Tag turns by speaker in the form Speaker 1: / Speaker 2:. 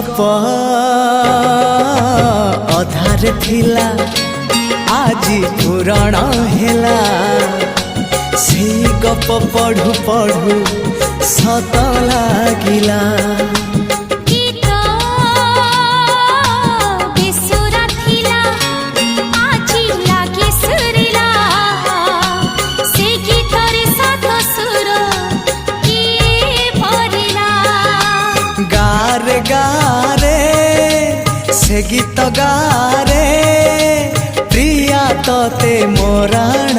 Speaker 1: गप अधार थिला आजी पुराण हेला से गप पढ़ु पढ़ु सत लागिला गारे गारे से गीत गारे प्रिया तोते मोराण